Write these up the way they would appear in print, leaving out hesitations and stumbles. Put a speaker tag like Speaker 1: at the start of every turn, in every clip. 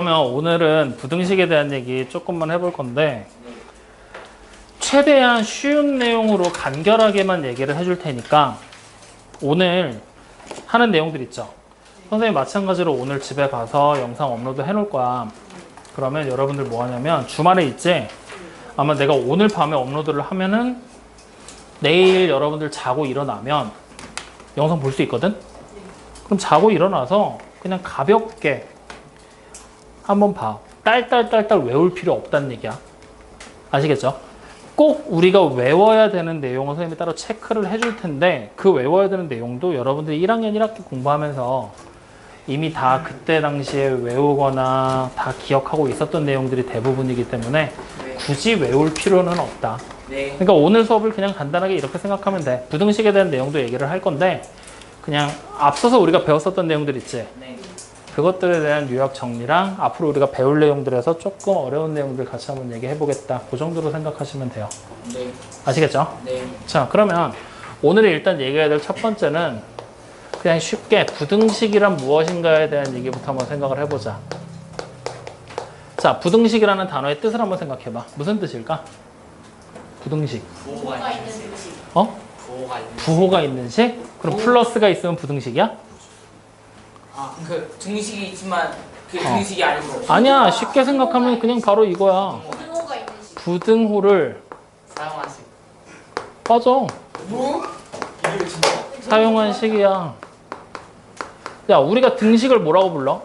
Speaker 1: 그러면 오늘은 부등식에 대한 얘기 조금만 해볼 건데 최대한 쉬운 내용으로 간결하게만 얘기를 해줄 테니까 오늘 하는 내용들 있죠. 선생님 마찬가지로 오늘 집에 가서 영상 업로드 해놓을 거야. 그러면 여러분들 뭐 하냐면 주말에 있지? 아마 내가 오늘 밤에 업로드를 하면은 내일 여러분들 자고 일어나면 영상 볼 수 있거든? 그럼 자고 일어나서 그냥 가볍게 한번 봐. 딸딸딸딸 외울 필요 없다는 얘기야. 아시겠죠? 꼭 우리가 외워야 되는 내용을 선생님이 따로 체크를 해줄 텐데 그 외워야 되는 내용도 여러분들이 1학년 1학기 공부하면서 이미 다 그때 당시에 외우거나 다 기억하고 있었던 내용들이 대부분이기 때문에 굳이 외울 필요는 없다. 그러니까 오늘 수업을 그냥 간단하게 이렇게 생각하면 돼. 부등식에 대한 내용도 얘기를 할 건데 그냥 앞서서 우리가 배웠었던 내용들 있지? 그것들에 대한 요약 정리랑 앞으로 우리가 배울 내용들에서 조금 어려운 내용들 같이 한번 얘기해 보겠다. 그 정도로 생각하시면 돼요.
Speaker 2: 네.
Speaker 1: 아시겠죠?
Speaker 2: 네.
Speaker 1: 자, 그러면 오늘 일단 얘기해야 될 첫 번째는 그냥 쉽게 부등식이란 무엇인가에 대한 얘기부터 한번 생각을 해보자. 자, 부등식이라는 단어의 뜻을 한번 생각해봐. 무슨 뜻일까? 부등식.
Speaker 2: 부호가 있는 식.
Speaker 1: 어?
Speaker 2: 부호가 있는
Speaker 1: 부호가 있는 식? 그럼 플러스가 있으면 부등식이야?
Speaker 2: 그 등식이 있지만 그 등식이 아니고
Speaker 1: 아니야. 쉽게 생각하면 그냥 바로 이거야.
Speaker 3: 부호가 있는 식.
Speaker 1: 부등호를
Speaker 2: 사용한 식.
Speaker 1: 맞아.
Speaker 2: 뭐? 이게 진짜?
Speaker 1: 사용한 식이야. 야, 우리가 등식을 뭐라고 불러?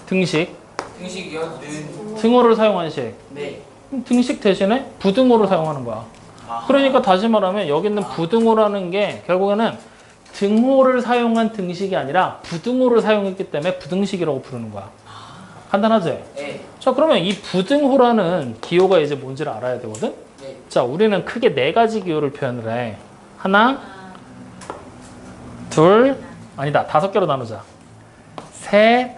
Speaker 1: 등식.
Speaker 2: 등식이요?
Speaker 1: 등호를 사용한 식.
Speaker 2: 네.
Speaker 1: 등식 대신에 부등호를 사용하는 거야. 그러니까 다시 말하면 여기 있는 부등호라는 게 결국에는 등호를 사용한 등식이 아니라 부등호를 사용했기 때문에 부등식이라고 부르는 거야. 간단하지?
Speaker 2: 네.
Speaker 1: 자, 그러면 이 부등호라는 기호가 이제 뭔지를 알아야 되거든?
Speaker 2: 네.
Speaker 1: 자, 우리는 크게 네 가지 기호를 표현을 해. 하나, 둘, 아니다. 5개로 나누자. 셋,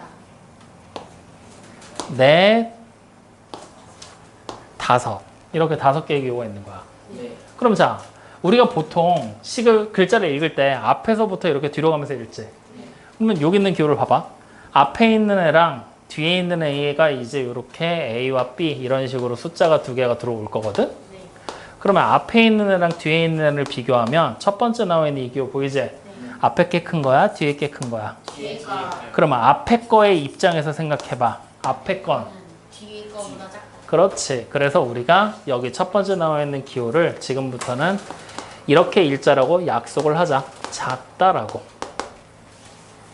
Speaker 1: 넷, 5. 이렇게 5개의 기호가 있는 거야.
Speaker 2: 네.
Speaker 1: 그럼 자, 우리가 보통 식을 글자를 읽을 때 앞에서부터 이렇게 뒤로 가면서 읽지. 그러면 여기 있는 기호를 봐봐. 앞에 있는 애랑 뒤에 있는 A가 이제 이렇게 A와 B 이런 식으로 숫자가 2개가 들어올 거거든. 그러면 앞에 있는 애랑 뒤에 있는 애를 비교하면 첫 번째 나와 있는 이 기호 보이지? 앞에 게 큰 거야? 뒤에 게 큰 거야?
Speaker 3: 뒤에가
Speaker 1: 그러면 앞에 거의 입장에서 생각해봐. 앞에 건.
Speaker 3: 뒤에 거보다 작다.
Speaker 1: 그렇지. 그래서 우리가 여기 첫 번째 나와 있는 기호를 지금부터는 이렇게 읽자라고 약속을 하자. 작다라고.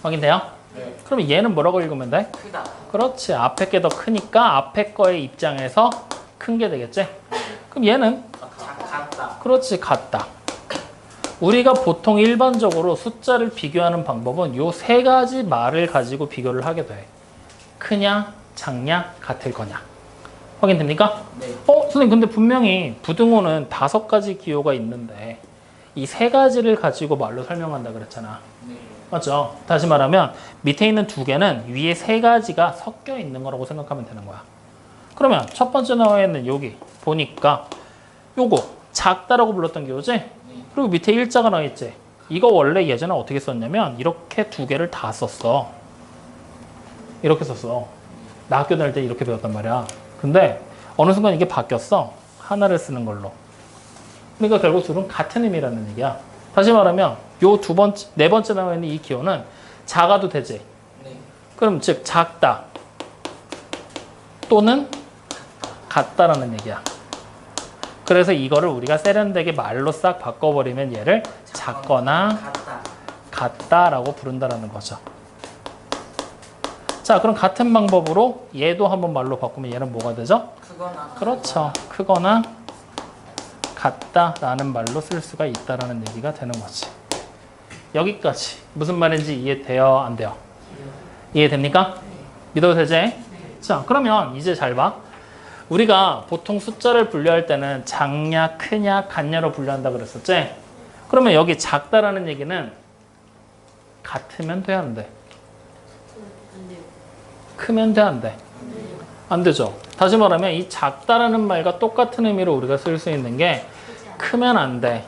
Speaker 1: 확인돼요?
Speaker 2: 네.
Speaker 1: 그럼 얘는 뭐라고 읽으면 돼?
Speaker 2: 크다.
Speaker 1: 그렇지. 앞에 게 더 크니까 앞에 거의 입장에서 큰 게 되겠지? 그럼 얘는?
Speaker 2: 같다.
Speaker 1: 그렇지. 같다. 우리가 보통 일반적으로 숫자를 비교하는 방법은 요 세 가지 말을 가지고 비교를 하게 돼. 크냐, 작냐, 같을 거냐. 확인됩니까?
Speaker 2: 네.
Speaker 1: 선생님 근데 분명히 부등호는 5가지 기호가 있는데 이 세 가지를 가지고 말로 설명한다 그랬잖아.
Speaker 2: 네.
Speaker 1: 맞죠? 다시 말하면 밑에 있는 2개는 위에 3가지가 섞여 있는 거라고 생각하면 되는 거야. 그러면 첫 번째 나와 있는 여기 보니까 요거 작다라고 불렀던 기호지? 그리고 밑에 일자가 나와 있지? 이거 원래 예전에 어떻게 썼냐면 이렇게 2개를 다 썼어. 이렇게 썼어. 나 학교 다닐 때 이렇게 배웠단 말이야. 근데 어느 순간 이게 바뀌었어. 하나를 쓰는 걸로. 그러니까 결국 둘은 같은 의미라는 얘기야. 다시 말하면 요 네 번째 나와 있는 이 기호는 작아도 되지.
Speaker 2: 네.
Speaker 1: 그럼 즉 작다 또는 같다라는 얘기야. 그래서 이거를 우리가 세련되게 말로 싹 바꿔버리면 얘를 작거나
Speaker 2: 같다.
Speaker 1: 같다라고 부른다라는 거죠. 자, 그럼 같은 방법으로 얘도 한번 말로 바꾸면 얘는 뭐가 되죠?
Speaker 2: 크거나.
Speaker 1: 그렇죠. 크거나 같다라는 말로 쓸 수가 있다라는 얘기가 되는 거지. 여기까지 무슨 말인지 이해돼요? 안 돼요? 이해됩니까? 믿어도 되지? 자, 그러면 이제 잘 봐. 우리가 보통 숫자를 분류할 때는 작냐, 크냐, 같냐로 분류한다 그랬었지? 그러면 여기 작다라는 얘기는 같으면 돼, 안 돼?
Speaker 3: 안 돼요.
Speaker 1: 크면 돼, 안 돼? 안 되죠. 다시 말하면 이 작다라는 말과 똑같은 의미로 우리가 쓸 수 있는 게 크면 안 돼.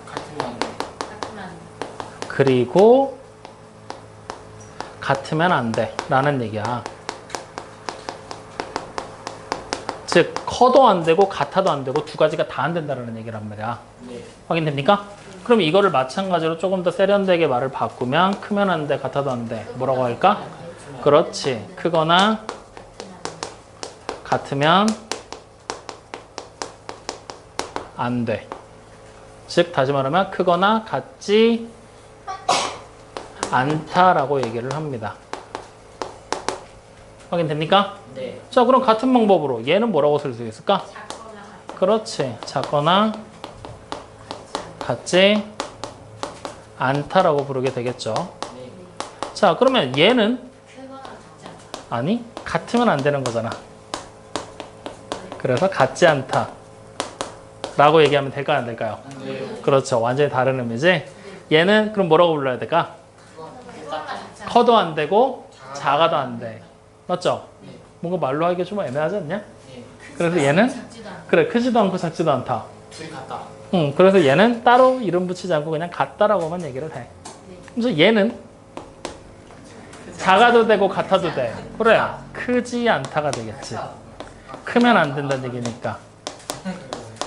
Speaker 2: 같으면 안 돼.
Speaker 3: 같으면 안 돼.
Speaker 1: 그리고 같으면 안 돼 라는 얘기야. 즉 커도 안 되고 같아도 안 되고 두 가지가 다 안 된다는 얘기란 말이야.
Speaker 2: 네.
Speaker 1: 확인됩니까? 그럼 이거를 마찬가지로 조금 더 세련되게 말을 바꾸면 크면 안 돼, 같아도 안 돼. 뭐라고 할까? 그렇지. 크거나 같으면 안 돼. 즉 다시 말하면 크거나 같지 않다라고 얘기를 합니다. 확인됩니까?
Speaker 2: 네.
Speaker 1: 자, 그럼 같은 방법으로 얘는 뭐라고 쓸 수 있을까?
Speaker 3: 작거나 같지
Speaker 1: 그렇지. 작거나 같지 않다라고 부르게 되겠죠.
Speaker 2: 네.
Speaker 1: 자, 그러면 얘는
Speaker 3: 크거나 같지 않다.
Speaker 1: 아니 같으면 안 되는 거잖아. 그래서 같지 않다 라고 얘기하면 될까요, 안 될까요?
Speaker 2: 네.
Speaker 1: 그렇죠. 완전히 다른 의미지. 얘는 그럼 뭐라고 불러야 될까?
Speaker 3: 크거나 같지 않다.
Speaker 1: 커도 안 되고 작아도 안 돼. 맞죠?
Speaker 2: 네.
Speaker 1: 뭔가 말로 하기 좀 애매하지 않냐?
Speaker 2: 네.
Speaker 1: 그래서 얘는
Speaker 3: 작지도 않다.
Speaker 1: 그래 크지도 않고 작지도 않다.
Speaker 2: 둘이 같다.
Speaker 1: 그래서 얘는 따로 이름 붙이지 않고 그냥 같다라고만 얘기를 해.
Speaker 3: 네.
Speaker 1: 그래서 얘는 작아도 되고 같아도 돼. 그래 크지 않다가 되겠지. 크면 안 된다는 얘기니까.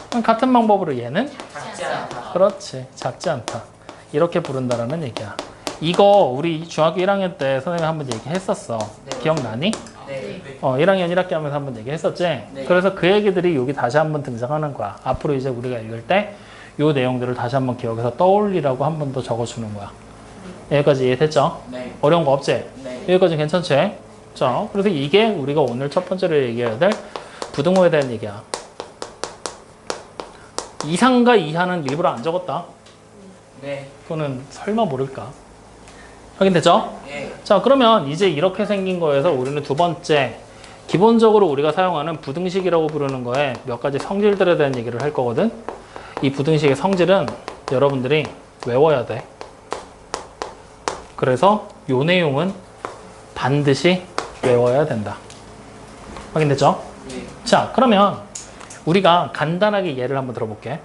Speaker 1: 그럼 같은 방법으로 얘는
Speaker 2: 작지 않다.
Speaker 1: 그렇지 작지 않다 이렇게 부른다라는 얘기야. 이거 우리 중학교 1학년 때 선생님이 한번 얘기했었어.
Speaker 2: 네.
Speaker 1: 기억나니?
Speaker 2: 네.
Speaker 1: 1학년 1학기 하면서 한번 얘기했었지?
Speaker 2: 네.
Speaker 1: 그래서 그 얘기들이 여기 다시 한번 등장하는 거야. 앞으로 이제 우리가 읽을 때 요 내용들을 다시 한번 기억해서 떠올리라고 한 번 더 적어주는 거야. 여기까지 이해됐죠?
Speaker 2: 네.
Speaker 1: 어려운 거 없지?
Speaker 2: 네.
Speaker 1: 여기까지 괜찮지? 자, 그래서 이게 우리가 오늘 첫 번째로 얘기해야 될 부등호에 대한 얘기야. 이상과 이하는 일부러 안 적었다.
Speaker 2: 네.
Speaker 1: 그거는 설마 모를까? 확인됐죠?
Speaker 2: 네.
Speaker 1: 자, 그러면 이제 이렇게 생긴 거에서 우리는 두 번째, 기본적으로 우리가 사용하는 부등식이라고 부르는 거에 몇 가지 성질들에 대한 얘기를 할 거거든. 이 부등식의 성질은 여러분들이 외워야 돼. 그래서 요 내용은 반드시 외워야 된다. 확인됐죠?
Speaker 2: 네.
Speaker 1: 자, 그러면 우리가 간단하게 예를 한번 들어볼게.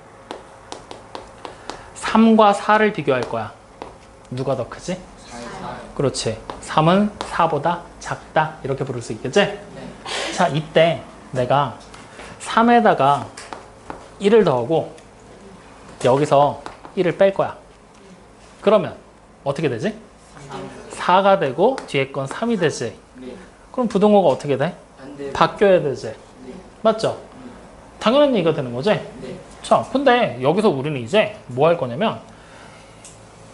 Speaker 1: 3과 4를 비교할 거야. 누가 더 크지? 그렇지. 3은 4보다 작다. 이렇게 부를 수 있겠지?
Speaker 2: 네.
Speaker 1: 자, 이때 내가 3에다가 1을 더하고 여기서 1을 뺄 거야. 그러면 어떻게 되지? 4가 되고 뒤에 건 3이 되지.
Speaker 2: 네.
Speaker 1: 그럼 부등호가 어떻게 돼?
Speaker 2: 반대.
Speaker 1: 바뀌어야 되지.
Speaker 2: 네.
Speaker 1: 맞죠? 당연한 얘기가 되는 거지?
Speaker 2: 네.
Speaker 1: 자, 근데 여기서 우리는 이제 뭐 할 거냐면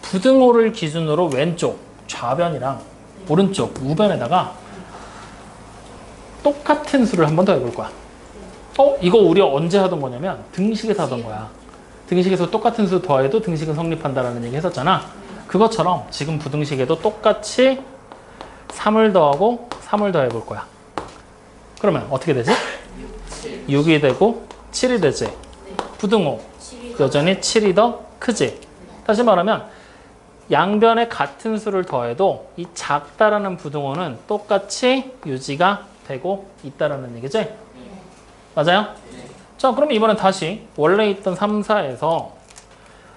Speaker 1: 부등호를 기준으로 왼쪽 좌변이랑 오른쪽 우변에다가 똑같은 수를 한 번 더 해볼 거야. 이거 우리 언제 하던 거냐면 등식에서 하던 거야. 등식에서 똑같은 수 더해도 등식은 성립한다라는 얘기 했었잖아. 그것처럼 지금 부등식에도 똑같이 3을 더하고 3을 더해 볼 거야. 그러면 어떻게 되지? 6이 되고 7이 되지. 부등호 여전히 7이 더 크지. 다시 말하면 양변에 같은 수를 더해도 이 작다라는 부등호는 똑같이 유지가 되고 있다라는 얘기지? 맞아요? 자, 그럼 이번엔 다시 원래 있던 3, 4에서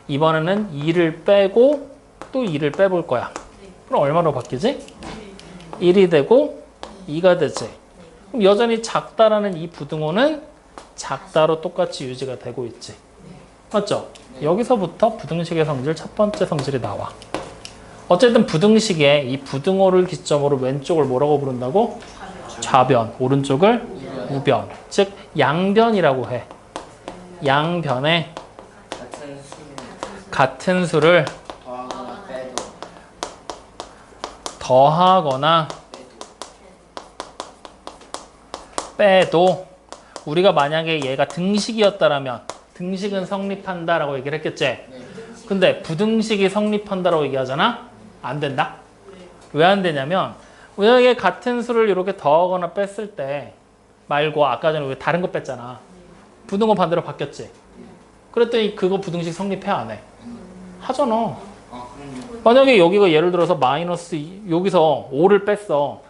Speaker 1: 이번에는 2를 빼고 또 2를 빼볼 거야. 그럼 얼마로 바뀌지? 1이 되고 2가 되지. 그럼 여전히 작다라는 이 부등호는 작다로 똑같이 유지가 되고 있지. 맞죠? 여기서부터 부등식의 성질 첫 번째 성질이 나와. 어쨌든 부등식에 이 부등호를 기점으로 왼쪽을 뭐라고 부른다고? 좌변, 오른쪽을 우변. 즉 양변이라고 해. 양변에
Speaker 2: 같은 수는
Speaker 1: 같은 수를
Speaker 2: 더하거나 빼도
Speaker 1: 더하거나 빼도 우리가 만약에 얘가 등식이었다라면 등식은 성립한다라고 얘기를 했겠지.
Speaker 2: 네.
Speaker 1: 근데 부등식이 성립한다라고 얘기하잖아? 안 된다. 왜 안 되냐면 만약에 같은 수를 이렇게 더하거나 뺐을 때 말고 아까 전에 우리 다른 거 뺐잖아. 부등호 반대로 바뀌었지. 그랬더니 그거 부등식 성립해 안 해? 하잖아.
Speaker 2: 아, 그럼요.
Speaker 1: 만약에 여기가 예를 들어서 마이너스 2, 여기서 5를 뺐어.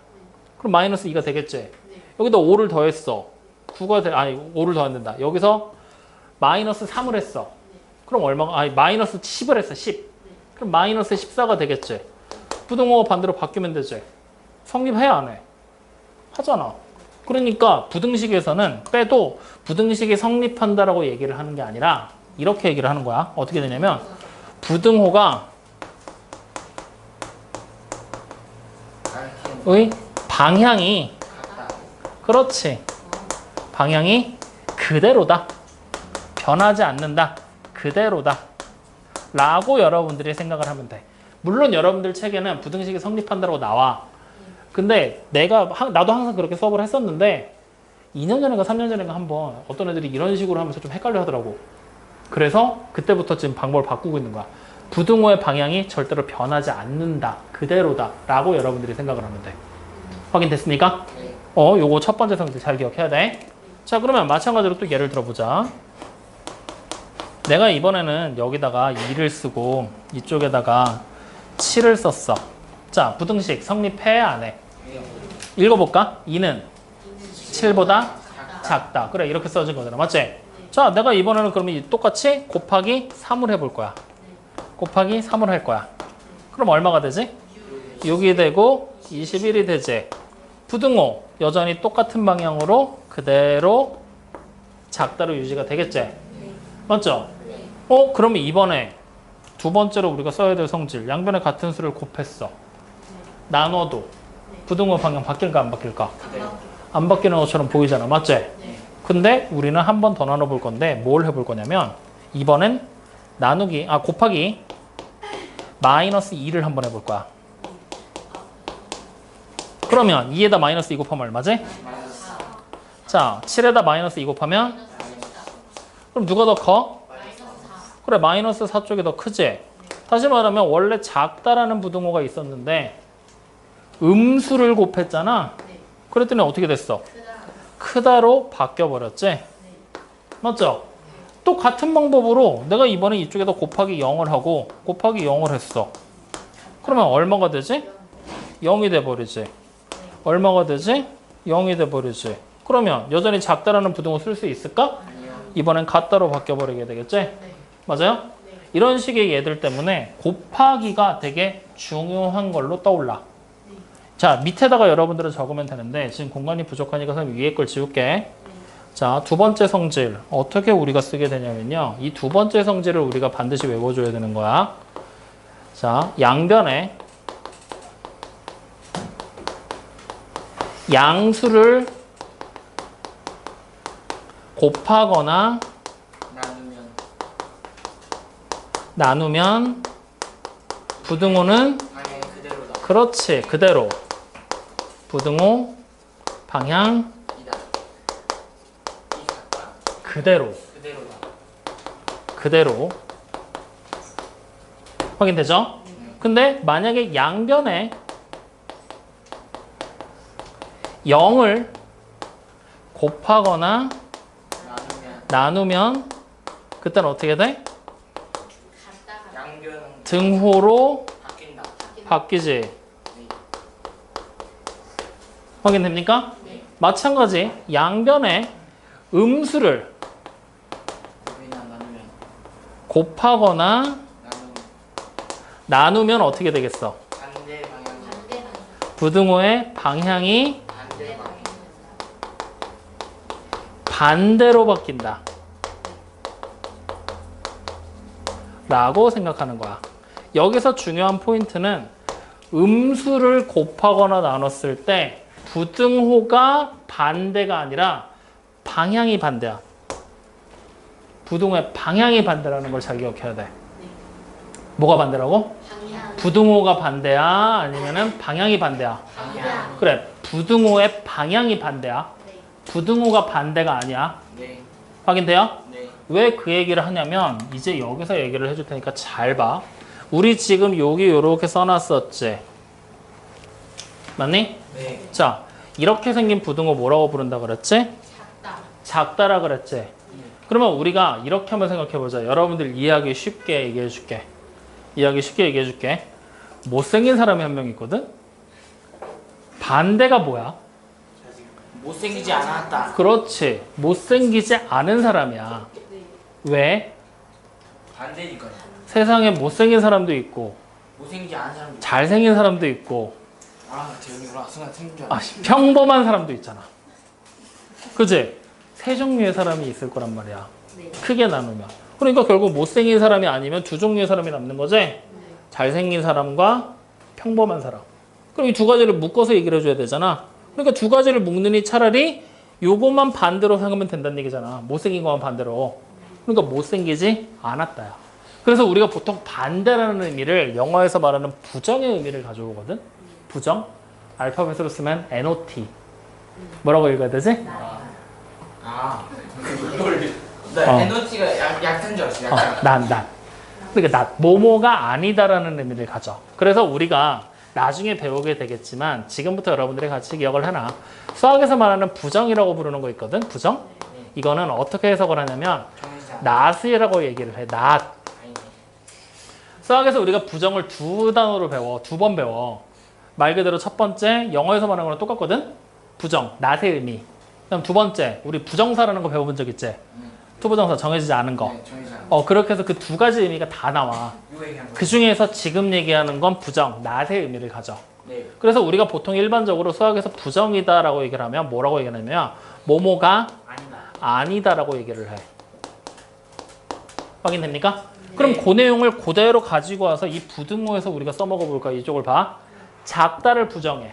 Speaker 1: 그럼 마이너스 2가 되겠지. 여기다 5를 더했어. 9가 돼, 아니 5를 더한다. 여기서 마이너스 3을 했어. 그럼 얼마가, 아니 마이너스 10을 했어. 10. 그럼 마이너스 14가 되겠지. 부등호가 반대로 바뀌면 되지. 성립해 안 해? 하잖아. 그러니까 부등식에서는 빼도 부등식이 성립한다라고 얘기를 하는 게 아니라 이렇게 얘기를 하는 거야. 어떻게 되냐면 부등호가 의 방향이
Speaker 2: 같다.
Speaker 1: 그렇지. 방향이 그대로다. 변하지 않는다. 그대로다. 라고 여러분들이 생각을 하면 돼. 물론 여러분들 책에는 부등식이 성립한다라고 나와. 근데 나도 항상 그렇게 수업을 했었는데 2년 전인가 3년 전인가 한번 어떤 애들이 이런 식으로 하면서 좀 헷갈려 하더라고. 그래서 그때부터 지금 방법을 바꾸고 있는 거야. 부등호의 방향이 절대로 변하지 않는다. 그대로다. 라고 여러분들이 생각을 하면 돼. 확인됐습니까?
Speaker 2: 네.
Speaker 1: 요거 첫 번째 성질 잘 기억해야 돼. 자, 그러면 마찬가지로 또 예를 들어보자. 내가 이번에는 여기다가 2를 쓰고 이쪽에다가 7을 썼어. 자, 부등식 성립해 안 해? 읽어볼까? 2는 7보다 작다. 그래, 이렇게 써진 거잖아. 맞지? 자, 내가 이번에는 그러면 똑같이 곱하기 3을 해볼 거야. 곱하기 3을 할 거야. 그럼 얼마가 되지? 6이 되고 21이 되지. 부등호 여전히 똑같은 방향으로 그대로 작다로 유지가 되겠지? 맞죠? 그러면 이번에 두 번째로 우리가 써야 될 성질 양변에 같은 수를 곱했어. 나눠도 부등호 방향 바뀔까 안 바뀔까? 안 바뀌는 것처럼 보이잖아. 맞지? 근데 우리는 한 번 더 나눠볼 건데 뭘 해볼 거냐면 이번엔 곱하기 마이너스 2를 한번 해볼 거야. 그러면 2에다 마이너스 2 곱하면 얼마지? 자, 7에다 마이너스 2 곱하면 그럼 누가 더 커? 그래, 마이너스 4 쪽이 더 크지? 다시 말하면 원래 작다라는 부등호가 있었는데 음수를 곱했잖아. 그랬더니 어떻게 됐어? 크다로 바뀌어버렸지? 맞죠? 또 같은 방법으로 내가 이번에 이쪽에다 곱하기 0을 하고 곱하기 0을 했어. 그러면 얼마가 되지? 0이 돼버리지. 얼마가 되지? 0이 돼버리지. 그러면 여전히 작다라는 부등호 쓸 수 있을까? 이번엔 같다로 바뀌어버리게 되겠지? 맞아요? 이런 식의 예들 때문에 곱하기가 되게 중요한 걸로 떠올라. 자, 밑에다가 여러분들은 적으면 되는데 지금 공간이 부족하니까 선생님 위에 걸 지울게. 자, 두 번째 성질 어떻게 우리가 쓰게 되냐면요. 이 두 번째 성질을 우리가 반드시 외워줘야 되는 거야. 자, 양변에 양수를 곱하거나 나누면 부등호는
Speaker 2: 방향이 그대로다.
Speaker 1: 그렇지, 그대로. 부등호 방향
Speaker 2: 이다. 이 같다.
Speaker 1: 그대로.
Speaker 2: 그대로다.
Speaker 1: 그대로. 확인되죠? 근데 만약에 양변에 0을 곱하거나 나누면 그때는 어떻게 돼?
Speaker 2: 양변은
Speaker 1: 등호로
Speaker 2: 바뀐다.
Speaker 1: 바뀌지.
Speaker 2: 네.
Speaker 1: 확인됩니까? 마찬가지 양변에 음수를
Speaker 2: 우리나 나누면
Speaker 1: 곱하거나 나누면 어떻게 되겠어?
Speaker 2: 반대 방향.
Speaker 1: 부등호의 방향이
Speaker 2: 반대 방향.
Speaker 1: 반대로 바뀐다. 라고 생각하는 거야. 여기서 중요한 포인트는 음수를 곱하거나 나눴을 때 부등호가 반대가 아니라 방향이 반대야. 부등호의 방향이 반대라는 걸 잘 기억해야 돼. 뭐가 반대라고? 부등호가 반대야? 아니면은 방향이 반대야? 그래, 부등호의 방향이 반대야. 부등호가 반대가 아니야.
Speaker 2: 네.
Speaker 1: 확인돼요?
Speaker 2: 네.
Speaker 1: 왜 그 얘기를 하냐면 이제 여기서 얘기를 해줄 테니까 잘 봐. 우리 지금 여기 이렇게 써놨었지? 맞니?
Speaker 2: 네.
Speaker 1: 자, 이렇게 생긴 부등호 뭐라고 부른다 그랬지? 작다라 그랬지? 그러면 우리가 이렇게 한번 생각해보자. 여러분들 이해하기 쉽게 얘기해줄게. 못생긴 사람이 한 명 있거든? 반대가 뭐야?
Speaker 2: 못생기지 않았다.
Speaker 1: 그렇지. 못생기지 않은 사람이야. 왜?
Speaker 2: 반대니까요.
Speaker 1: 세상에 못생긴 사람도 있고
Speaker 2: 못생기지 않은 사람도 있고.
Speaker 1: 잘생긴 사람도 있고
Speaker 2: 아 재현이구나. 순간 생긴 줄
Speaker 1: 아,
Speaker 2: 알았어.
Speaker 1: 평범한 사람도 있잖아. 그치? 세 종류의 사람이 있을 거란 말이야.
Speaker 3: 네.
Speaker 1: 크게 나누면. 그러니까 결국 못생긴 사람이 아니면 두 종류의 사람이 남는 거지?
Speaker 3: 네.
Speaker 1: 잘생긴 사람과 평범한 사람. 그럼 이 두 가지를 묶어서 얘기를 해줘야 되잖아. 그러니까 두 가지를 묶느니 차라리 요것만 반대로 생각하면 된다는 얘기잖아. 못생긴 것만 반대로. 그러니까 못생기지 않았다야. 그래서 우리가 보통 반대라는 의미를 영어에서 말하는 부정의 의미를 가져오거든. 부정. 알파벳으로 쓰면 NOT. 뭐라고 읽어야 되지?
Speaker 2: 아 그걸 나
Speaker 1: 어.
Speaker 2: 에너지가 약한 줄 알았어. 약간.
Speaker 1: 난. 그러니까 뭐뭐가 아니다라는 의미를 가져. 그래서 우리가 나중에 배우게 되겠지만 지금부터 여러분들이 같이 기억을 해놔. 수학에서 말하는 부정이라고 부르는 거 있거든. 부정. 이거는 어떻게 해석을 하냐면
Speaker 2: 정해지지 않아.
Speaker 1: not이라고 얘기를 해. not.
Speaker 2: 아니네.
Speaker 1: 수학에서 우리가 부정을 두 단어로 배워. 두 번 배워. 말 그대로 첫 번째 영어에서 말하는 거랑 똑같거든. 부정, not의 의미. 그다음 두 번째 우리 부정사라는 거 배워본 적 있지? 투부정사 정해지지 않은 거.
Speaker 2: 네, 정해지지 않아.
Speaker 1: 그렇게 해서 그 두 가지 의미가 다 나와.
Speaker 2: 요 얘기한 거.
Speaker 1: 그 중에서 지금 얘기하는 건 부정, not의 의미를 가져.
Speaker 2: 네.
Speaker 1: 그래서 우리가 보통 일반적으로 수학에서 부정이다라고 얘기를 하면 뭐라고 얘기하냐면 뭐뭐가
Speaker 2: 아니다.
Speaker 1: 아니다라고 얘기를 해. 확인됩니까? 그럼 그 내용을 그대로 가지고 와서 이 부등호에서 우리가 써먹어 볼까? 이쪽을 봐. 작다를 부정해.
Speaker 3: 네,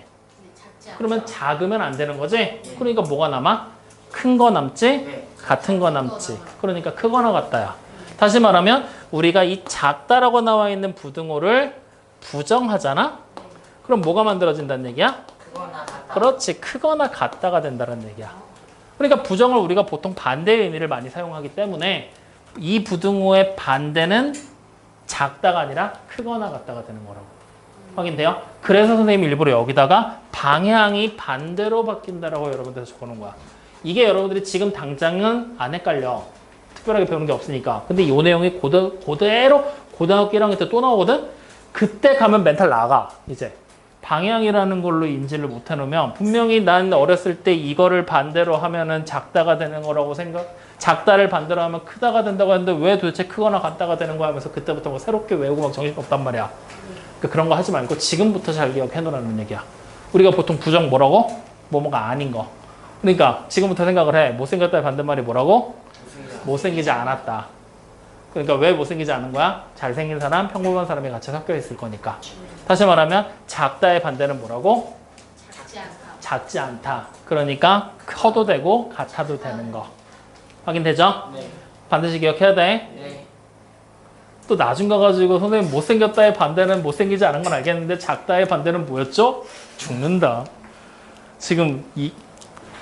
Speaker 3: 작지 않죠.
Speaker 1: 그러면 작으면 안 되는 거지? 그러니까 뭐가 남아? 큰 거 남지?
Speaker 2: 네.
Speaker 1: 같은 거 남지. 그러니까 크거나 같다야. 다시 말하면 우리가 이 작다라고 나와 있는 부등호를 부정하잖아? 그럼 뭐가 만들어진다는 얘기야?
Speaker 2: 그거나 같다.
Speaker 1: 그렇지. 크거나 같다가 된다는 얘기야. 그러니까 부정을 우리가 보통 반대의 의미를 많이 사용하기 때문에 이 부등호의 반대는 작다가 아니라 크거나 같다가 되는 거라고. 확인돼요? 그래서 선생님이 일부러 여기다가 방향이 반대로 바뀐다라고 여러분들한테 적어놓은 거야. 이게 여러분들이 지금 당장은 안 헷갈려. 특별하게 배우는 게 없으니까. 근데 이 내용이 그대로 고등학교 1학년 때 또 나오거든? 그때 가면 멘탈 나가. 이제 방향이라는 걸로 인지를 못 해놓으면 분명히 난 어렸을 때 이거를 반대로 하면은 작다가 되는 거라고 작다를 반대로 하면 크다가 된다고 했는데 왜 도대체 크거나 같다가 되는 거야 하면서 그때부터 뭐 새롭게 외우고 막 정신 없단 말이야. 그러니까 그런 거 하지 말고 지금부터 잘 기억해 놓으라는 얘기야. 우리가 보통 부정 뭐라고? 뭐뭐가 아닌 거. 그러니까 지금부터 생각을 해. 못생겼다의 반대말이 뭐라고? 못생기지 않았다. 그러니까 왜 못생기지 않은 거야? 잘생긴 사람, 평범한 사람이 같이 섞여 있을 거니까. 다시 말하면 작다의 반대는 뭐라고?
Speaker 3: 작지 않다.
Speaker 1: 작지 않다. 그러니까 커도 되고 같아도 되는 거. 확인되죠?
Speaker 2: 네.
Speaker 1: 반드시 기억해야 돼.
Speaker 2: 네.
Speaker 1: 또 나중 가가지고 선생님 못생겼다의 반대는 못생기지 않은 건 알겠는데 작다의 반대는 뭐였죠? 죽는다. 지금 이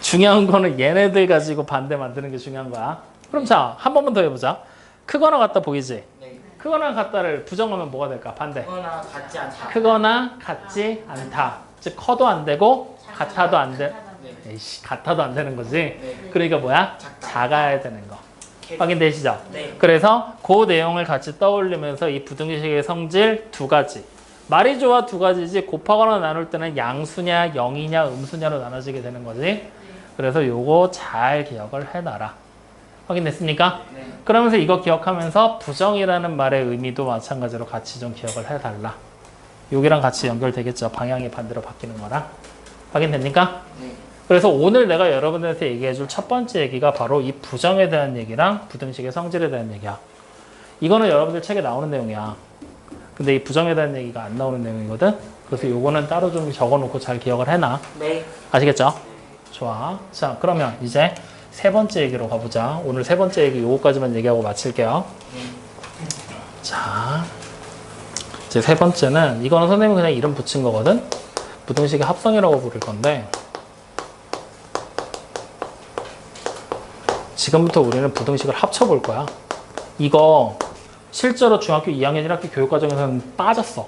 Speaker 1: 중요한 거는 얘네들 가지고 반대 만드는 게 중요한 거야. 그럼 자, 한 번만 더 해보자. 크거나 같다 보이지?
Speaker 2: 네.
Speaker 1: 크거나 같다를 부정하면 뭐가 될까? 반대.
Speaker 2: 그거나 같지 않다.
Speaker 1: 크거나 같지 않다. 즉 커도 안 되고 같아도 안 돼.
Speaker 2: 네.
Speaker 1: 에이씨, 같아도 안 되는 거지.
Speaker 2: 네.
Speaker 1: 그러니까 뭐야?
Speaker 2: 작다.
Speaker 1: 작아야 되는 거.
Speaker 2: 캐-
Speaker 1: 확인되시죠?
Speaker 2: 네.
Speaker 1: 그래서 그 내용을 같이 떠올리면서 이 부등식의 성질 두 가지. 말이 좋아 두 가지지 곱하거나 나눌 때는 양수냐 영이냐 음수냐로 나눠지게 되는 거지. 그래서 요거 잘 기억을 해놔라. 확인됐습니까?
Speaker 2: 네.
Speaker 1: 그러면서 이거 기억하면서 부정이라는 말의 의미도 마찬가지로 같이 좀 기억을 해달라. 여기랑 같이 연결되겠죠. 방향이 반대로 바뀌는 거랑. 확인됩니까?
Speaker 2: 네.
Speaker 1: 그래서 오늘 내가 여러분들한테 얘기해줄 첫 번째 얘기가 바로 이 부정에 대한 얘기랑 부등식의 성질에 대한 얘기야. 이거는 여러분들 책에 나오는 내용이야. 근데 이 부정에 대한 얘기가 안 나오는 내용이거든. 그래서 요거는 따로 좀 적어놓고 잘 기억을 해놔.
Speaker 2: 네.
Speaker 1: 아시겠죠? 좋아. 자, 그러면 이제 세 번째 얘기로 가보자. 오늘 세 번째 얘기 요거까지만 얘기하고 마칠게요. 자, 이제 세 번째는 이거는 선생님이 그냥 이름 붙인 거거든. 부등식의 합성이라고 부를 건데 지금부터 우리는 부등식을 합쳐볼 거야. 이거 실제로 중학교 2학년 1학기 교육과정에서는 빠졌어.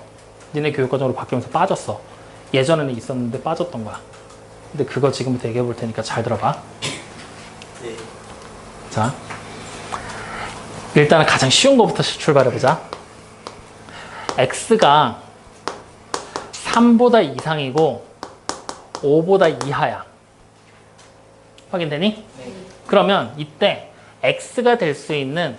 Speaker 1: 니네 교육과정으로 바뀌면서 빠졌어. 예전에는 있었는데 빠졌던 거야. 근데 그거 지금부터 얘기해 볼 테니까 잘 들어봐.
Speaker 2: 네.
Speaker 1: 자, 일단은 가장 쉬운 거부터 출발해 보자. x가 3보다 이상이고 5보다 이하야. 확인되니?
Speaker 2: 네.
Speaker 1: 그러면 이때 x가 될 수 있는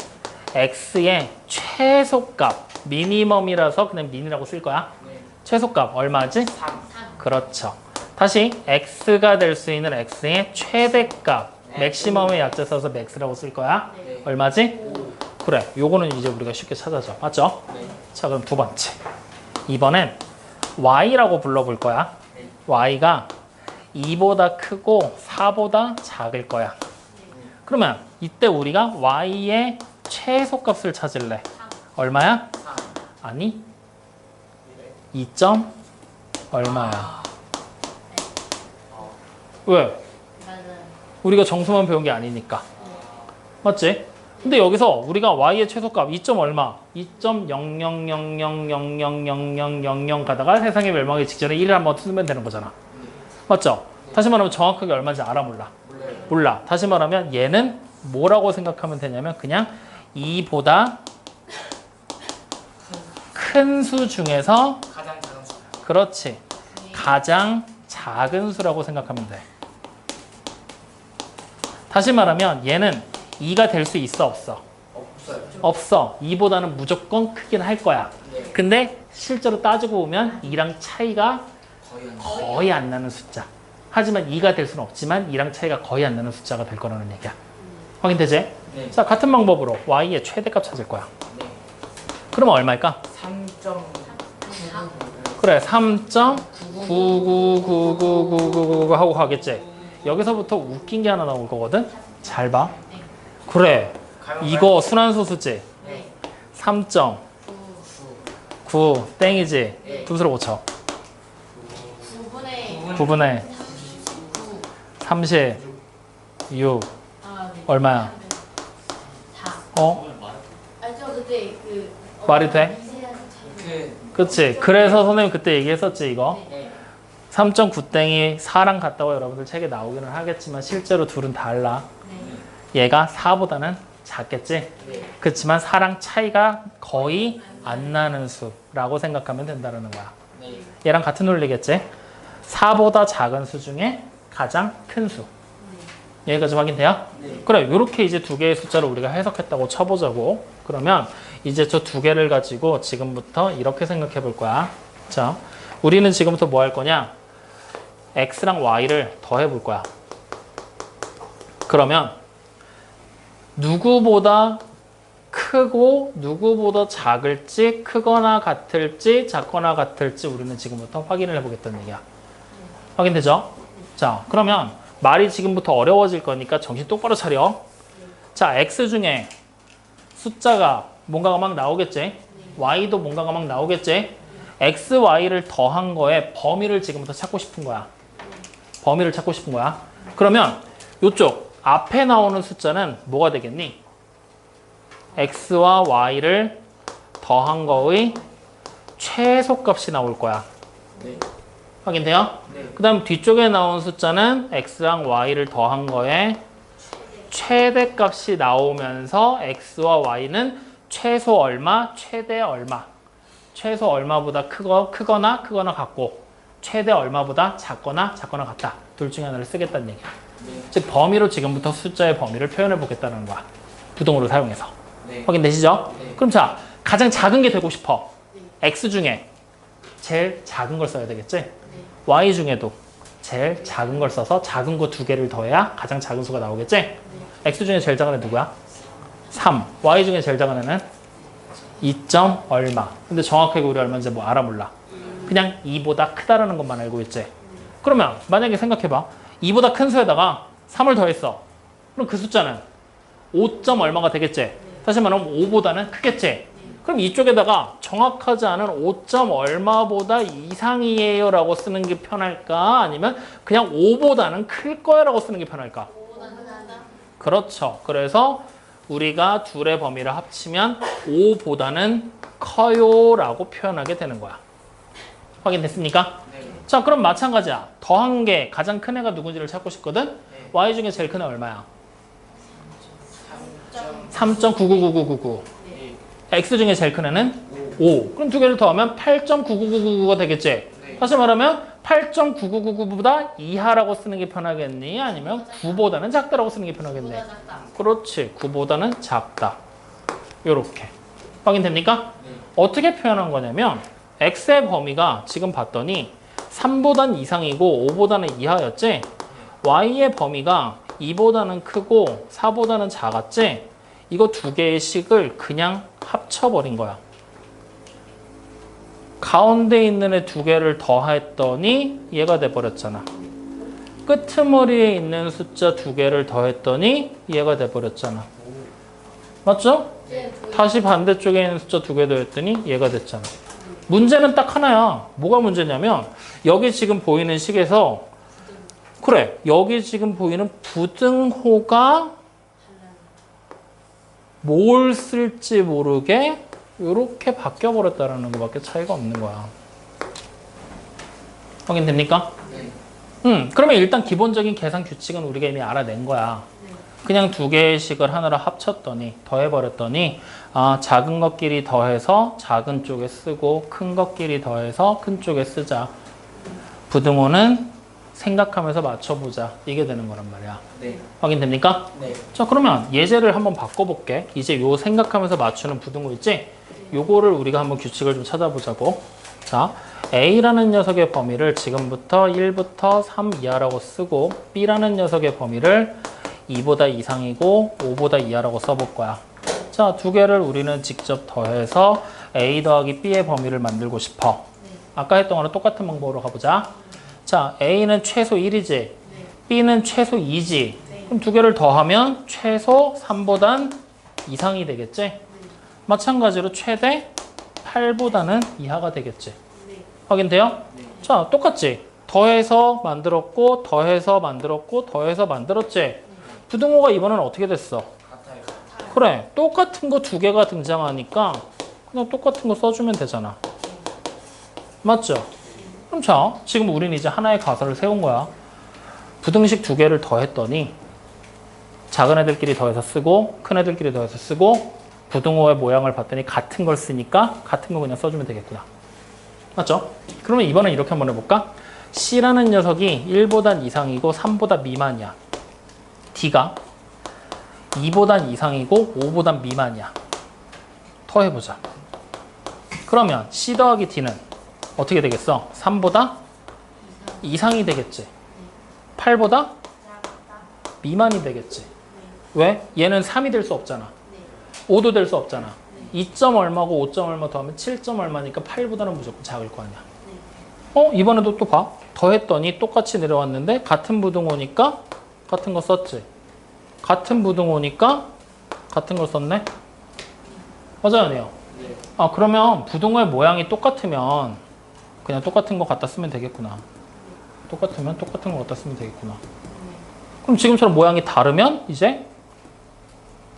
Speaker 1: x의 최소값 미니멈이라서 그냥 민이라고 쓸 거야.
Speaker 2: 네.
Speaker 1: 최소값 얼마지?
Speaker 2: 3.
Speaker 3: 3.
Speaker 1: 그렇죠. 다시 x가 될 수 있는 x의 최대값 맥시멈의 약자 써서 max라고 쓸 거야.
Speaker 3: 네.
Speaker 1: 얼마지?
Speaker 2: 5.
Speaker 1: 그래. 요거는 이제 우리가 쉽게 찾아줘. 맞죠?
Speaker 2: 네.
Speaker 1: 자, 그럼 두 번째. 이번엔 y라고 불러볼 거야.
Speaker 2: 네.
Speaker 1: y가 2보다 크고 4보다 작을 거야. 그러면 이때 우리가 y의 최소값을 찾을래.
Speaker 3: 3.
Speaker 1: 얼마야?
Speaker 2: 3.
Speaker 1: 아니, 2점 얼마야? 왜?
Speaker 3: 맞아요.
Speaker 1: 우리가 정수만 배운 게 아니니까. 맞지? 근데 여기서 우리가 y의 최소값 2점 얼마? 2.0000000000 가다가 세상의 멸망의 직전에 1을 한번 쓰면 되는 거잖아. 맞죠? 다시 말하면 정확하게 얼마인지 알아 몰라?
Speaker 2: 몰라요.
Speaker 1: 몰라. 다시 말하면 얘는 뭐라고 생각하면 되냐면 그냥 2보다 큰 수 중에서
Speaker 2: 가장 작은 수.
Speaker 1: 그렇지. 가장 작은 수라고 생각하면 돼. 다시 말하면 얘는 2가 될 수 있어 없어?
Speaker 2: 없어요.
Speaker 1: 없어. 2보다는 무조건 크긴 할 거야.
Speaker 2: 네.
Speaker 1: 근데 실제로 따지고 보면 2랑 차이가
Speaker 2: 거의 안
Speaker 1: 거의 안 나는 숫자. 하지만 2가 될 수는 없지만 2랑 차이가 거의 안 나는 숫자가 될 거라는 얘기야. 확인되지?
Speaker 2: 네.
Speaker 1: 자, 같은 방법으로 y의 최대값 찾을 거야.
Speaker 2: 네.
Speaker 1: 그러면 얼마일까?
Speaker 2: 3.9.
Speaker 1: 그래, 3.999999 하고 가겠지? 여기서 웃긴 게 하나 나올 거거든? 잘 봐. 그래, 이거 순환소수지?
Speaker 2: 네.
Speaker 1: 3.9
Speaker 3: 9.
Speaker 1: 땡이지?
Speaker 2: 네.
Speaker 1: 분수로 고쳐.
Speaker 3: 9분의
Speaker 1: 9분의
Speaker 3: 9.
Speaker 1: 36
Speaker 3: 아, 네.
Speaker 1: 얼마야?
Speaker 3: 4.
Speaker 1: 어?
Speaker 3: 저 그때 그
Speaker 1: 말이 돼? 그치? 그래서 선생님 그때 얘기했었지 이거.
Speaker 2: 네.
Speaker 1: 3.9 땡이 4랑 같다고 여러분들 책에 나오기는 하겠지만 실제로 둘은 달라.
Speaker 3: 네.
Speaker 1: 얘가 4보다는 작겠지?
Speaker 2: 네.
Speaker 1: 그렇지만 4랑 차이가 거의 안 나는 수라고 생각하면 된다는 거야.
Speaker 2: 네.
Speaker 1: 얘랑 같은 논리겠지? 4보다 작은 수 중에 가장 큰 수. 여기까지 확인돼요?
Speaker 2: 네.
Speaker 1: 그래, 이렇게 이제 두 개의 숫자를 우리가 해석했다고 쳐보자고. 그러면 이제 저 두 개를 가지고 지금부터 이렇게 생각해 볼 거야. 자, 우리는 지금부터 뭐 할 거냐? x랑 y를 더해 볼 거야. 그러면 누구보다 크고 누구보다 작을지 크거나 같을지 작거나 같을지 우리는 지금부터 확인을 해보겠다는 얘기야. 확인되죠? 자, 그러면 말이 지금부터 어려워질 거니까 정신 똑바로 차려. 자, x 중에 숫자가 뭔가가 막 나오겠지? y도 뭔가가 막 나오겠지? x, y를 더한 거에 범위를 지금부터 찾고 싶은 거야. 범위를 찾고 싶은 거야. 그러면 이쪽 앞에 나오는 숫자는 뭐가 되겠니? x와 y를 더한 거의 최소값이 나올 거야.
Speaker 2: 네.
Speaker 1: 확인돼요?
Speaker 2: 네.
Speaker 1: 그 다음 뒤쪽에 나온 숫자는 x랑 y를 더한 거에 최대값이 나오면서 x와 y는 최소 얼마, 최대 얼마. 최소 얼마보다 크거나 같고 최대 얼마보다 작거나 같다. 둘 중에 하나를 쓰겠다는 얘기야.
Speaker 2: 네.
Speaker 1: 즉 범위로 지금부터 숫자의 범위를 표현해 보겠다는 거야. 부동으로 사용해서.
Speaker 2: 네.
Speaker 1: 확인되시죠?
Speaker 2: 네.
Speaker 1: 그럼 자, 가장 작은 게 되고 싶어. x 중에 제일 작은 걸 써야 되겠지? y 중에도 제일 작은 걸 써서 작은 거 두 개를 더해야 가장 작은 수가 나오겠지? x 중에 제일 작은 애 누구야? 3. y 중에 제일 작은 애는 2점 얼마. 근데 정확하게 우리 얼마인지 뭐 알아 몰라. 그냥 2보다 크다라는 것만 알고 있지. 그러면 만약에 생각해봐. 2보다 큰 수에다가 3을 더했어. 그럼 그 숫자는 5점 얼마가 되겠지? 다시 말하면 5보다는 크겠지? 그럼 이쪽에다가 정확하지 않은 5점 얼마보다 이상이에요 라고 쓰는 게 편할까? 아니면 그냥 5보다는 클 거야 라고 쓰는 게 편할까?
Speaker 3: 5보다 크다.
Speaker 1: 그렇죠. 그래서 우리가 둘의 범위를 합치면 5보다는 커요 라고 표현하게 되는 거야. 확인됐습니까?
Speaker 2: 네.
Speaker 1: 자, 그럼 마찬가지야. 더한 게 가장 큰 애가 누군지를 찾고 싶거든?
Speaker 2: 네.
Speaker 1: y 중에 제일 큰 애 얼마야?
Speaker 2: 3.9.
Speaker 1: 3.99999.
Speaker 2: 네.
Speaker 1: x 중에 제일 큰 애는 5. 그럼 두 개를 더하면 8.9999가 되겠지?
Speaker 2: 네.
Speaker 1: 다시 말하면 8.9999보다 이하라고 쓰는 게 편하겠니? 아니면 9보다는 작다라고 쓰는 게 편하겠니?
Speaker 3: 9보다 작다.
Speaker 1: 그렇지. 9보다는 작다. 요렇게. 확인됩니까?
Speaker 2: 네.
Speaker 1: 어떻게 표현한 거냐면 x의 범위가 지금 봤더니 3보단 이상이고 5보다는 이하였지. y의 범위가 2보다는 크고 4보다는 작았지. 이거 두 개의 식을 그냥 합쳐버린 거야. 가운데 있는 애 두 개를 더했더니 얘가 돼버렸잖아. 끄트머리에 있는 숫자 두 개를 더했더니 얘가 돼버렸잖아. 맞죠?
Speaker 3: 네.
Speaker 1: 다시 반대쪽에 있는 숫자 두 개 더했더니 얘가 됐잖아. 문제는 딱 하나야. 뭐가 문제냐면 여기 지금 보이는 식에서 그래, 여기 지금 보이는 부등호가 뭘 쓸지 모르게 이렇게 바뀌어버렸다는 것밖에 차이가 없는 거야. 확인됩니까?
Speaker 2: 네.
Speaker 1: 그러면 일단 기본적인 계산 규칙은 우리가 이미 알아낸 거야. 그냥 두 개의 식을 하나로 합쳤더니, 더해버렸더니, 아, 작은 것끼리 더해서 작은 쪽에 쓰고, 큰 것끼리 더해서 큰 쪽에 쓰자. 부등호는 생각하면서 맞춰보자. 이게 되는 거란 말이야.
Speaker 2: 네.
Speaker 1: 확인됩니까?
Speaker 2: 네.
Speaker 1: 자, 그러면 예제를 한번 바꿔볼게. 이제 요 생각하면서 맞추는 부등호 있지? 요거를 우리가 한번 규칙을 좀 찾아보자고. 자, A라는 녀석의 범위를 지금부터 1부터 3 이하라고 쓰고 B라는 녀석의 범위를 2보다 이상이고 5보다 이하라고 써볼 거야. 자, 두 개를 우리는 직접 더해서 A 더하기 B의 범위를 만들고 싶어. 아까 했던 거랑 똑같은 방법으로 가보자. 자, A는 최소 1이지. B는 최소 2지. 그럼 두 개를 더하면 최소 3보단 이상이 되겠지? 마찬가지로 최대 8보다는 이하가 되겠지. 확인돼요? 자, 똑같지? 더해서 만들었고, 더해서 만들었고, 더해서 만들었지? 부등호가 이번엔 어떻게 됐어?
Speaker 2: 같아요.
Speaker 1: 그래, 똑같은 거 두 개가 등장하니까 그냥 똑같은 거 써주면 되잖아. 맞죠? 그럼 자, 지금 우리는 이제 하나의 가설을 세운 거야. 부등식 두 개를 더했더니 작은 애들끼리 더해서 쓰고 큰 애들끼리 더해서 쓰고 부등호의 모양을 봤더니 같은 걸 쓰니까 같은 거 그냥 써주면 되겠구나. 맞죠? 그러면 이번엔 이렇게 한번 해볼까? C라는 녀석이 1보단 이상이고 3보다 미만이야. D가 2보단 이상이고 5보단 미만이야. 더 해보자. 그러면 C 더하기 D는 어떻게 되겠어? 3보다 이상이 되겠지. 8보다 미만이 되겠지. 왜? 얘는 3이 될 수 없잖아. 5도 될 수 없잖아. 2점 얼마고 5점 얼마 더하면 7점 얼마니까 8보다는 무조건 작을 거 아니야. 이번에도 또 봐. 더했더니 똑같이 내려왔는데 같은 부등호니까 같은 거 썼지. 같은 부등호니까 같은 걸 썼네. 맞아요, 아니에요?
Speaker 2: 네.
Speaker 1: 아, 그러면 부등호의 모양이 똑같으면 그냥 똑같은 거 갖다 쓰면 되겠구나. 똑같으면 똑같은 거 갖다 쓰면 되겠구나. 그럼 지금처럼 모양이 다르면 이제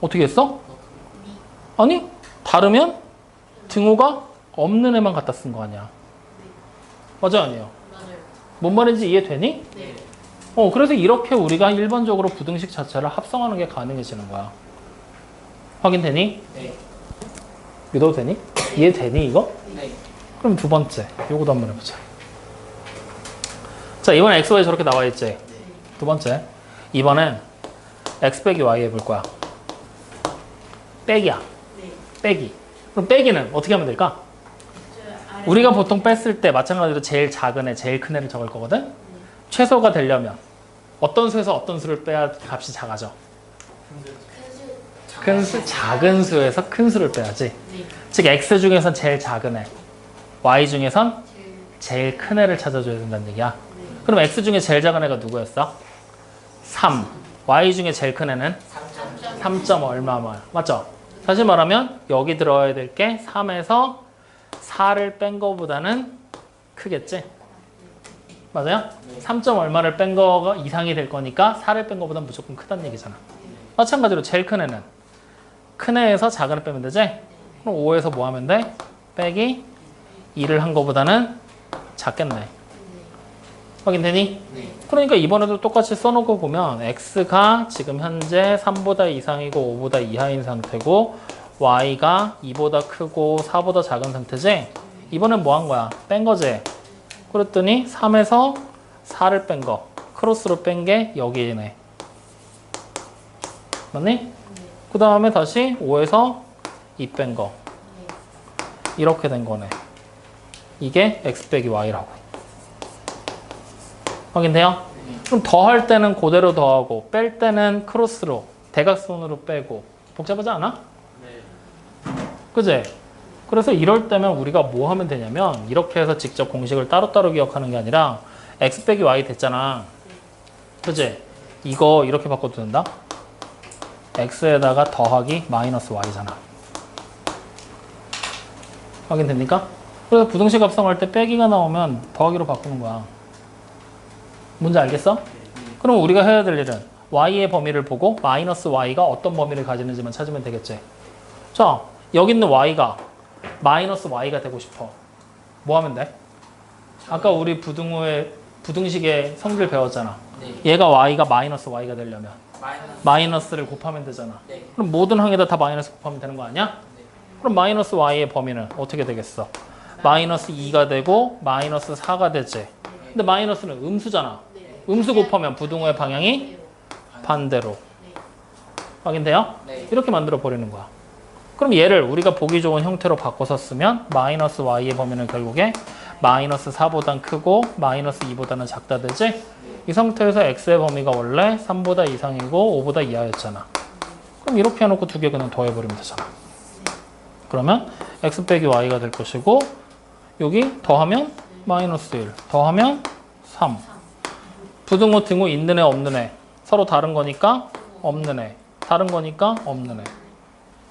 Speaker 1: 어떻게 했어? 아니, 다르면 등호가 없는 애만 갖다 쓴 거 아니야. 맞아요, 아니에요?
Speaker 3: 맞아요.
Speaker 1: 뭔 말인지 이해되니?
Speaker 3: 네.
Speaker 1: 그래서 이렇게 우리가 일반적으로 부등식 자체를 합성하는 게 가능해지는 거야. 확인되니?
Speaker 2: 네.
Speaker 1: 믿어도 되니? 이해되니, 이거?
Speaker 2: 네.
Speaker 1: 그럼 두 번째, 요거도 한번 해보자. 자, 이번엔 x, y 저렇게 나와 있지? 두 번째, 이번엔 x 빼기 y 해볼 거야. 빼기야.
Speaker 3: 네.
Speaker 1: 빼기. 그럼 빼기는 어떻게 하면 될까? 우리가 보통 뺐을 때 마찬가지로 제일 작은 애, 제일 큰 애를 적을 거거든? 최소가 되려면 어떤 수에서 어떤 수를 빼야 값이 작아져? 작은 수에서 큰 수를 빼야지.
Speaker 3: 네.
Speaker 1: 즉 x 중에선 제일 작은 애, y 중에선 제일 큰 애를 찾아줘야 된다는 얘기야. 그럼 x 중에 제일 작은 애가 누구였어? 3. y 중에 제일 큰 애는 3점 얼마만. 맞죠? 다시 말하면 여기 들어야 될 게 3에서 4를 뺀 거보다는 크겠지? 맞아요? 3점 얼마를 뺀 거가 이상이 될 거니까 4를 뺀 거보다 무조건 크다는 얘기잖아. 마찬가지로 제일 큰 애는 큰 애에서 작은 애 빼면 되지? 그럼 5에서 뭐 하면 돼? 빼기 2를 한 거보다는 작겠네. 확인되니?
Speaker 2: 네.
Speaker 1: 그러니까 이번에도 똑같이 써놓고 보면 x가 지금 현재 3보다 이상이고 5보다 이하인 상태고 y가 2보다 크고 4보다 작은 상태지? 이번엔 뭐 한 거야? 뺀 거지? 그랬더니 3에서 4를 뺀 거, 크로스로 뺀 게 여기네. 맞니? 그 다음에 다시 5에서 2 뺀 거. 이렇게 된 거네. 이게 x 빼기 y라고. 확인돼요? 그럼 더할 때는 그대로 더하고 뺄 때는 크로스로 대각선으로 빼고 복잡하지 않아?
Speaker 2: 네.
Speaker 1: 그지? 그래서 이럴 때면 우리가 뭐 하면 되냐면 이렇게 해서 직접 공식을 따로따로 기억하는 게 아니라 x 빼기 y 됐잖아. 그지? 이거 이렇게 바꿔도 된다? x에다가 더하기 마이너스 y잖아. 확인됩니까? 그래서 부등식 합성할 때 빼기가 나오면 더하기로 바꾸는 거야. 뭔지 알겠어? 그럼 우리가 해야 될 일은 y의 범위를 보고 마이너스 y가 어떤 범위를 가지는지만 찾으면 되겠지. 자, 여기 있는 y가 마이너스 y가 되고 싶어. 뭐 하면 돼? 아까 우리 부등식의 성질 배웠잖아.
Speaker 2: 네.
Speaker 1: 얘가 y가 마이너스 y가 되려면
Speaker 2: 마이너스.
Speaker 1: 마이너스를 곱하면 되잖아.
Speaker 2: 네.
Speaker 1: 그럼 모든 항에다 다 마이너스 곱하면 되는 거 아니야?
Speaker 2: 네.
Speaker 1: 그럼 마이너스 y의 범위는 어떻게 되겠어? 마이너스 2가 되고 마이너스 4가 되지. 근데 마이너스는 음수잖아.
Speaker 3: 네.
Speaker 1: 음수 곱하면 부등호의 방향이 반대로. 확인돼요?
Speaker 2: 네.
Speaker 1: 이렇게 만들어 버리는 거야. 그럼 얘를 우리가 보기 좋은 형태로 바꿔서 쓰면 마이너스 y의 범위는 결국에 마이너스 4보단 크고 마이너스 2보다는 작다 되지? 이 상태에서 x의 범위가 원래 3보다 이상이고 5보다 이하였잖아. 그럼 이렇게 해놓고 두 개 그냥 더해버리면 되잖아. 그러면 x 빼기 y가 될 것이고 여기 더하면 마이너스 1, 더하면 3. 부등호 등호 있는 애 없는 애 서로 다른 거니까 없는 애, 다른 거니까 없는 애.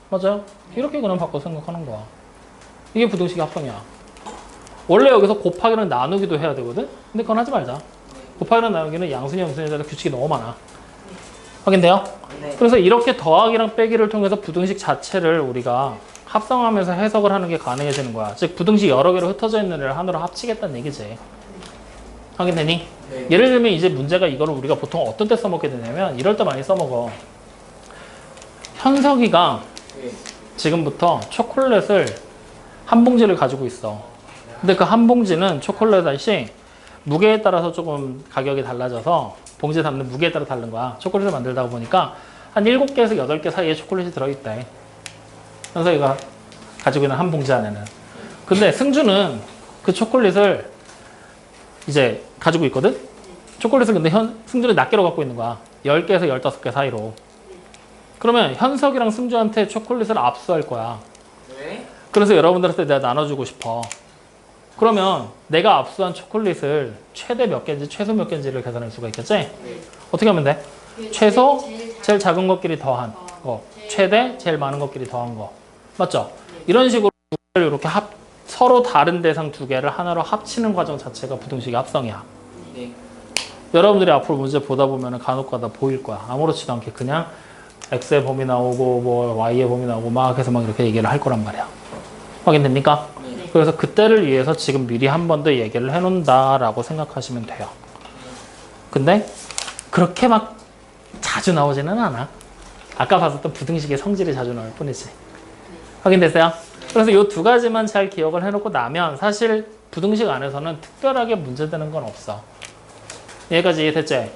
Speaker 1: 맞아요? 이렇게 그냥 바꿔 생각하는 거야. 이게 부등식의 합성이야. 원래 여기서 곱하기랑 나누기도 해야 되거든? 근데 그건 하지 말자. 곱하기랑 나누기는 양수니 음수니에 따라 규칙이 너무 많아. 확인돼요?
Speaker 2: 네.
Speaker 1: 그래서 이렇게 더하기랑 빼기를 통해서 부등식 자체를 우리가 합성하면서 해석을 하는 게 가능해지는 거야. 즉 부등식 여러 개로 흩어져 있는 애를 하나로 합치겠다는 얘기지. 확인되니?
Speaker 2: 네.
Speaker 1: 예를 들면 이제 문제가 이거를 우리가 보통 어떤 때 써먹게 되냐면 이럴 때 많이 써먹어. 현석이가
Speaker 2: 네.
Speaker 1: 지금부터 초콜릿을 한 봉지를 가지고 있어. 근데 그 한 봉지는 초콜릿 맛이 무게에 따라서 조금 가격이 달라져서 봉지에 담는 무게에 따라 다른 거야. 초콜릿을 만들다 보니까 한 7개에서 8개 사이에 초콜릿이 들어있대. 현석이가 가지고 있는 한 봉지 안에는. 근데 승주는 그 초콜릿을 이제 가지고 있거든? 초콜릿을 근데 승주는 낱개로 갖고 있는 거야. 10개에서 15개 사이로. 그러면 현석이랑 승주한테 초콜릿을 압수할 거야.
Speaker 2: 왜?
Speaker 1: 그래서 여러분들한테 내가 나눠주고 싶어. 그러면 내가 압수한 초콜릿을 최대 몇 개인지 최소 몇 개인지를 계산할 수가 있겠지?
Speaker 2: 네.
Speaker 1: 어떻게 하면 돼?
Speaker 3: 그
Speaker 1: 최소,
Speaker 3: 제일
Speaker 1: 제일 작은 것끼리 더한 거, 최대, 제일 많은 것끼리 더한 거. 맞죠? 이런 식으로 이렇게 서로 다른 대상 두 개를 하나로 합치는 과정 자체가 부등식의 합성이야.
Speaker 2: 네.
Speaker 1: 여러분들이 앞으로 문제 보다 보면 간혹가다 보일 거야. 아무렇지도 않게 그냥 x의 범위 나오고 뭐 y의 범위 나오고 막 해서 막 이렇게 얘기를 할 거란 말이야. 확인됩니까?
Speaker 2: 네.
Speaker 1: 그래서 그때를 위해서 지금 미리 한 번 더 얘기를 해놓는다라고 생각하시면 돼요. 근데 그렇게 막 자주 나오지는 않아. 아까 봤었던 부등식의 성질이 자주 나올 뿐이지. 확인됐어요? 그래서 이 두 가지만 잘 기억을 해놓고 나면 사실 부등식 안에서는 특별하게 문제되는 건 없어. 여기까지 이해됐지?
Speaker 2: 네.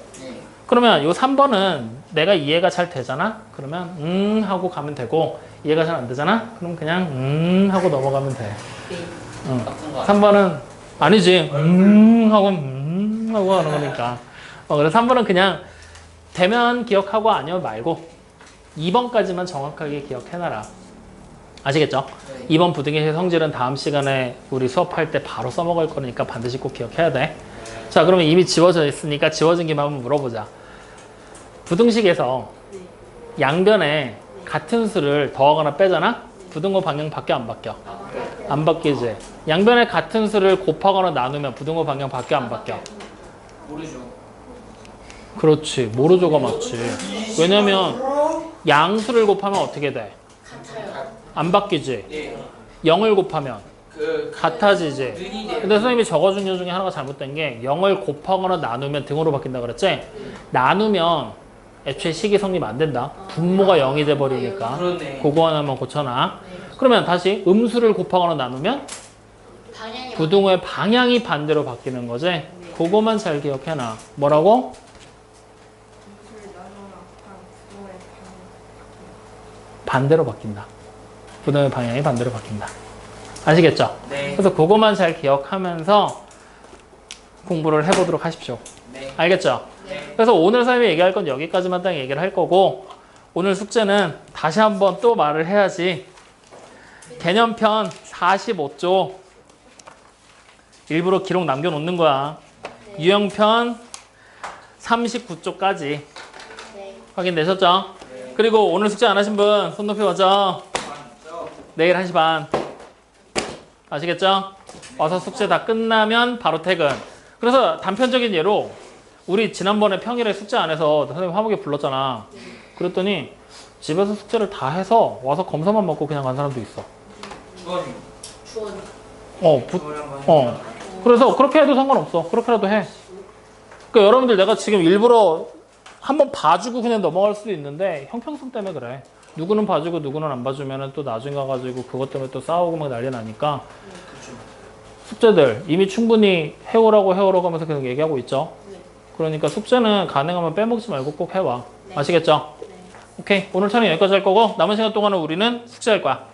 Speaker 1: 그러면 요 3번은 내가 이해가 잘 되잖아? 그러면 하고 가면 되고 이해가 잘 안 되잖아? 그럼 그냥 하고 넘어가면 돼.
Speaker 2: 같은 거
Speaker 1: 3번은 아니지. 하고 하고 하는 거니까. 그래서 3번은 그냥 되면 기억하고 아니면 말고 2번까지만 정확하게 기억해놔라. 아시겠죠?
Speaker 2: 네.
Speaker 1: 2번 부등의 성질은 다음 시간에 우리 수업할 때 바로 써먹을 거니까 반드시 꼭 기억해야 돼. 자, 그러면 이미 지워져 있으니까 지워진 김에 한번 물어보자. 부등식에서 양변에 같은 수를 더하거나 빼잖아? 부등호 방향 바뀌어 안 바뀌어? 안 바뀌지. 양변에 같은 수를 곱하거나 나누면 부등호 방향 바뀌어 안 바뀌어?
Speaker 2: 모르죠.
Speaker 1: 그렇지. 모르죠가 맞지. 왜냐면 양수를 곱하면 어떻게 돼?
Speaker 3: 같아요.
Speaker 1: 안 바뀌지.
Speaker 2: 네.
Speaker 1: 0을 곱하면
Speaker 2: 그
Speaker 1: 같아지지.
Speaker 2: 능이 돼요.
Speaker 1: 근데 선생님이 적어준 요 중에 하나가 잘못된 게 0을 곱하거나 나누면 등호로 바뀐다 그랬지? 나누면 애초에 식이 성립 안 된다. 분모가 0이 돼버리니까.
Speaker 2: 그러네.
Speaker 1: 그거 하나만 고쳐놔. 그러면 다시 음수를 곱하거나 나누면
Speaker 3: 방향이
Speaker 1: 부등호의 방향이 반대로 바뀌는 거지? 그거만 잘 기억해놔. 뭐라고? 반대로 바뀐다. 부등호의 방향이 반대로 바뀐다. 아시겠죠?
Speaker 2: 네.
Speaker 1: 그래서 그것만 잘 기억하면서 공부를 해보도록 하십시오.
Speaker 2: 네.
Speaker 1: 알겠죠?
Speaker 2: 네.
Speaker 1: 그래서 오늘 선생님이 얘기할 건 여기까지만 딱 얘기를 할 거고 오늘 숙제는 다시 한번 또 말을 해야지 개념편 45조 일부러 기록 남겨놓는 거야. 유형편 39조까지
Speaker 3: 네.
Speaker 1: 확인되셨죠? 그리고 오늘 숙제 안 하신 분 손 높이 와줘. 내일 1시 반. 아시겠죠? 와서 숙제 다 끝나면 바로 퇴근. 그래서 단편적인 예로 우리 지난번에 평일에 숙제 안 해서 선생님 화목에 불렀잖아. 그랬더니 집에서 숙제를 다 해서 와서 검사만 먹고 그냥 간 사람도 있어.
Speaker 3: 주원.
Speaker 1: 그래서 그렇게 해도 상관없어. 그렇게라도 해. 그러니까 여러분들 내가 지금 일부러 한번 봐주고 그냥 넘어갈 수도 있는데 형평성 때문에 그래. 누구는 봐주고 누구는 안 봐주면 또 나중에 가가지고 그것 때문에 또 싸우고 막 난리 나니까 숙제들 이미 충분히 해오라고 하면서 계속 얘기하고 있죠.
Speaker 3: 네.
Speaker 1: 그러니까 숙제는 가능하면 빼먹지 말고 꼭 해와.
Speaker 3: 네.
Speaker 1: 아시겠죠?
Speaker 3: 네.
Speaker 1: 오케이. 오늘 촬영 여기까지 할 거고 남은 시간 동안은 우리는 숙제할 거야.